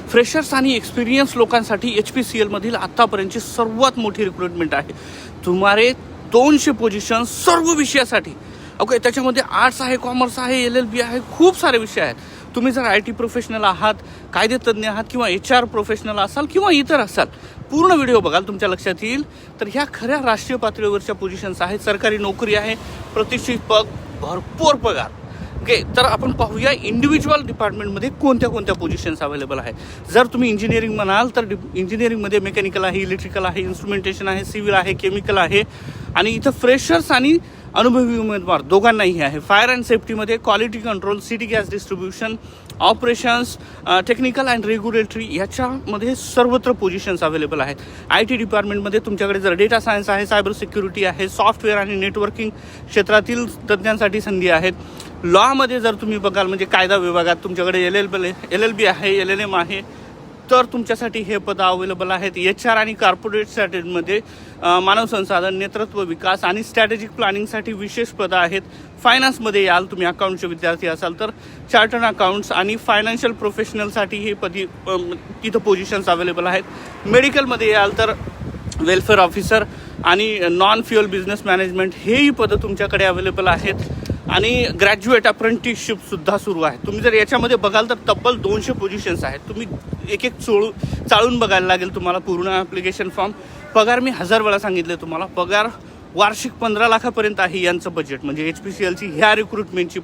Freshers आणि experience लोकांसाठी HPCL मधील आतापर्यंतची सर्वात मोठी रिक्रुटमेंट आहे. सुमारे 200 पोझिशन सर्व विषयासाठी. ओके, त्याच्यामध्ये आर्ट्स आहे, कॉमर्स आहे, LLB आहे, खूप सारे विषय आहेत. तुम्ही जर IT प्रोफेशनल आहात, कायदेतज्ञ आहात किंवा HR प्रोफेशनल असाल किंवा इतर असाल, पूर्ण व्हिडिओ बघाल तुमच्या लक्षात येईल. तर ह्या खऱ्या राष्ट्रीय पातळीवरच्या पोझिशन्स आहेत. सरकारी नोकरी आहे, प्रतिष्ठित पद, भरपूर पगार. ओके, तर आपण पाहूया इंडिव्हिज्युअल डिपार्टमेंटमध्ये कोणत्या कोणत्या पोझिशन्स अवेलेबल आहेत. जर तुम्ही इंजिनिअरिंग म्हणाल तर इंजिनिअरिंगमध्ये मेकॅनिकल आहे, इलेक्ट्रिकल आहे, इन्स्ट्रुमेंटेशन आहे, सिव्हिल आहे, केमिकल आहे. आणि इथं फ्रेशर्स आणि अनुभवी उमेदवार दोघांनाही आहे. फायर अँड सेफ्टीमध्ये quality control, city gas distribution, operations, technical and regulatory याच्यामध्ये सर्वत्र पोझिशन्स अवेलेबल आहेत. IT डिपार्टमेंटमध्ये तुमच्याकडे जर डेटा सायन्स आहे, सायबर सिक्युरिटी आहे, सॉफ्टवेअर आणि नेटवर्किंग क्षेत्रातील तज्ज्ञांसाठी संधी आहेत. लॉमध्ये जर तुम्ही बघाल म्हणजे कायदा विभागात तुमच्याकडे LLB आहे, LLM आहे, तर तुमच्यासाठी हे पद अवेलेबल आहेत. HR आणि कॉर्पोरेट स्ट्रॅटेजीमध्ये मानव संसाधन, नेतृत्व विकास आणि स्ट्रॅटेजिक प्लॅनिंगसाठी विशेष पदं आहेत. फायनान्समध्ये याल तुम्ही अकाउंटचे विद्यार्थी असाल तर चार्टर्ड अकाउंट्स आणि फायनान्शियल प्रोफेशनलसाठी हे तिथं पोझिशन्स अवेलेबल आहेत. मेडिकलमध्ये याल तर वेलफेअर ऑफिसर आणि नॉन फ्युअल बिझनेस मॅनेजमेंट हेही पदं तुमच्याकडे अवेलेबल आहेत. आणि ग्रॅज्युएट अप्रेंटिसशिपसुद्धा सुरू आहे. तुम्ही जर याच्यामध्ये बघाल तर तब्बल 200 पोझिशन्स आहेत. तुम्ही एक एक चाळून बघायला लागेल तुम्हाला पूर्ण ॲप्लिकेशन फॉर्म. पगार मी 1000 वेळा सांगितले तुम्हाला. पगार वार्षिक 15 लाखापर्यंत आहे यांचं बजेट. म्हणजे HPCLची ह्या रिक्रुटमेंटची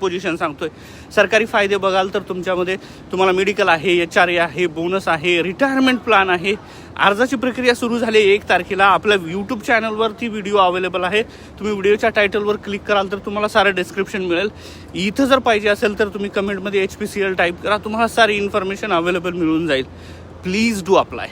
पोझिशन सांगतोय. सरकारी फायदे बघाल तर तुमच्यामध्ये तुम्हाला मेडिकल आहे, HRA आहे, बोनस आहे, रिटायरमेंट प्लॅन आहे. अर्जाची प्रक्रिया सुरू झाली 1 तारखेला. आपल्या यूट्यूब चॅनलवरती व्हिडिओ अवेलेबल आहे. तुम्ही व्हिडिओच्या टायटलवर क्लिक कराल तर तुम्हाला सारं डिस्क्रिप्शन मिळेल. इथं जर पाहिजे असेल तर तुम्ही कमेंटमध्ये HPCL टाईप करा. तुम्हाला सारी इन्फॉर्मेशन अवेलेबल मिळून जाईल. Please do apply.